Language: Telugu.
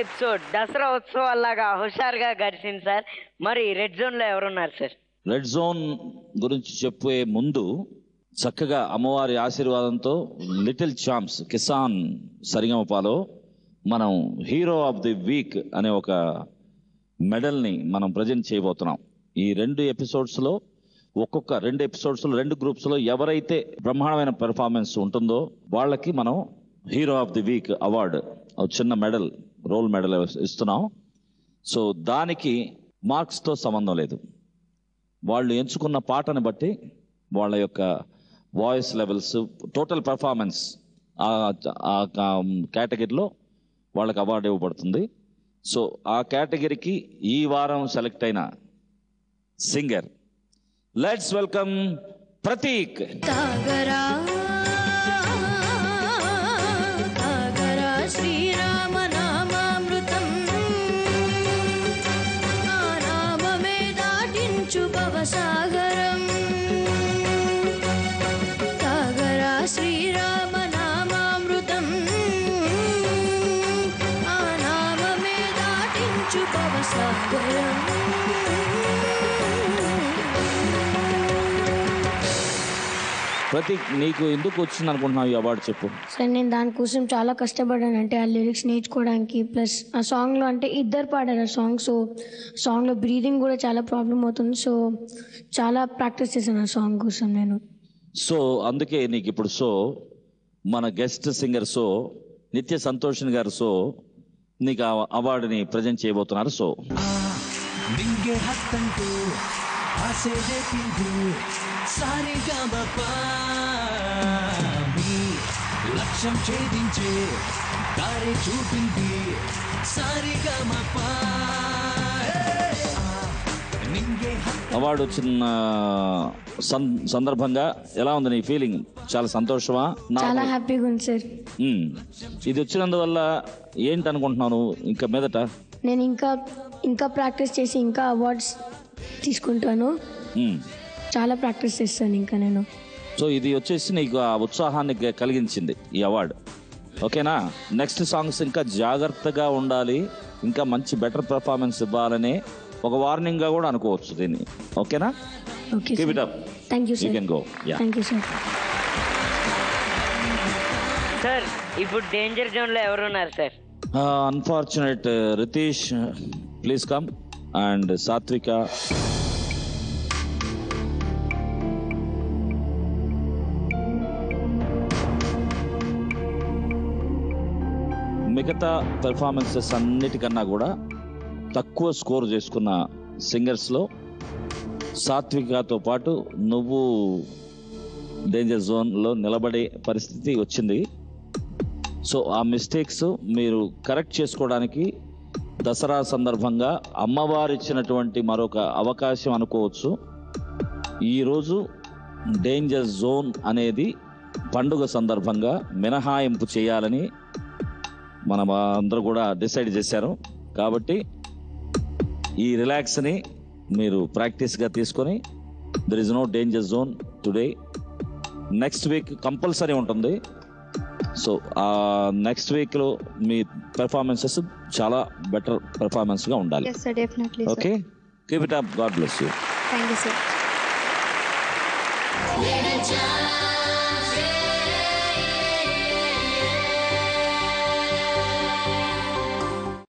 ఎపిసోడ్ దసరా ఉత్సవాల్లాగా హుషారుగా గడిచింది సార్. మరి రెడ్ జోన్ లో ఎవరున్నారు సార్? రెడ్ జోన్ గురించి చెప్పే ముందు చక్కగా అమ్మవారి ఆశీర్వాదంతో లిటిల్ ఛాంప్స్ కిసాన్ సరిగమపాలో మనం హీరో ఆఫ్ ది వీక్ అనే ఒక మెడల్ని మనం ప్రజెంట్ చేయబోతున్నాం. ఈ 2 ఎపిసోడ్స్లో ఒక్కొక్క 2 ఎపిసోడ్స్లో 2 గ్రూప్స్లో ఎవరైతే బ్రహ్మాండమైన పెర్ఫార్మెన్స్ ఉంటుందో వాళ్ళకి మనం hero of the week award చిన్న మెడల్ రోల్ మెడల్ ఇస్తున్నాం. సో దానికి మార్క్స్తో సంబంధం లేదు. వాళ్ళు ఎంచుకున్న పాటని బట్టి వాళ్ళ యొక్క వాయిస్ లెవెల్స్ టోటల్ పెర్ఫార్మెన్స్ ఆ కేటగిరీలో వాళ్ళకి అవార్డు ఇవ్వబడుతుంది. సో ఆ కేటగిరీకి ఈ వారం సెలెక్ట్ అయిన సింగర్, లెట్స్ వెల్కమ్ ప్రతీక్. సాగరం తాగరా శ్రీరామ నామామృతం, ఆ నామమే దాటించు భవసాగరం. ప్రతీక్, నీకు ఎందుకు వచ్చింది అనుకుంటున్నావు ఈ అవార్డు చెప్పు. సార్ నేను దానికోసం చాలా కష్టపడ్డాను. అంటే ఆ లిరిక్స్ నేర్చుకోవడానికి, ప్లస్ ఆ సాంగ్లో అంటే ఇద్దరు పాడారు ఆ సాంగ్. సో సాంగ్లో బ్రీదింగ్ కూడా చాలా ప్రాబ్లం అవుతుంది. సో చాలా ప్రాక్టీస్ చేశాను ఆ సాంగ్ కోసం నేను. సో అందుకే నీకు ఇప్పుడు మన గెస్ట్ సింగర్ నిత్య సంతోషిని గారు నీకు ఆ అవార్డుని ప్రజెంట్ చేయబోతున్నారు. లక్ష్యం ఛేదించే దారి చూపింది అవార్డు వచ్చిన సందర్భంగా ఎలా ఉంది నీ ఫీలింగ్? చాలా సంతోషమా? చాలా హ్యాపీగా ఉంది సార్. ఇది వచ్చినందువల్ల ఏంటి అనుకుంటున్నాను ఇంకా మీదట? నేను ఇంకా ప్రాక్టీస్ చేసి ఇంకా అవార్డ్స్ తీసుకుంటాను. చాలా ప్రాక్టీస్ చేస్తాను ఇంకా నేను. సో ఇది వచ్చేసి నీకు ఆ ఉత్సాహాన్ని కలిగించింది ఈ అవార్డు. ఓకేనా? నెక్స్ట్ సాంగ్స్ ఇంకా జాగ్రత్తగా ఉండాలి, ఇంకా మంచి బెటర్ పెర్ఫార్మెన్స్ ఇవ్వాలనే ఒక వార్నింగ్ గా కూడా అనుకోవచ్చు దీన్ని. ఓకేనా? Keep it up. Thank you sir. You can go. Thank you sir. Sir ఇప్పుడు డేంజర్ జోన్ లో ఎవరున్నారు sir? Unfortunate Ritish, please come, and Satvika. మిగతా పెర్ఫార్మెన్సెస్ అన్నిటికన్నా కూడా తక్కువ స్కోర్ చేసుకున్న సింగర్స్లో సాత్వికతో పాటు నువ్వు డేంజర్ జోన్లో నిలబడే పరిస్థితి వచ్చింది. సో ఆ మిస్టేక్స్ మీరు కరెక్ట్ చేసుకోవడానికి దసరా సందర్భంగా అమ్మవారు ఇచ్చినటువంటి మరొక అవకాశం అనుకోవచ్చు. ఈరోజు డేంజర్ జోన్ అనేది పండుగ సందర్భంగా మినహాయింపు చేయాలని మనం అందరూ కూడా డిసైడ్ చేశారు. కాబట్టి ఈ రిలాక్స్ని మీరు ప్రాక్టీస్గా తీసుకొని there is no danger zone today. Next week compulsory ఉంటుంది. సో ఆ నెక్స్ట్ వీక్లో మీ పెర్ఫార్మెన్సెస్ చాలా బెటర్ పెర్ఫార్మెన్స్గా ఉండాలి. Okay, keep it up. God bless you. Thank you sir.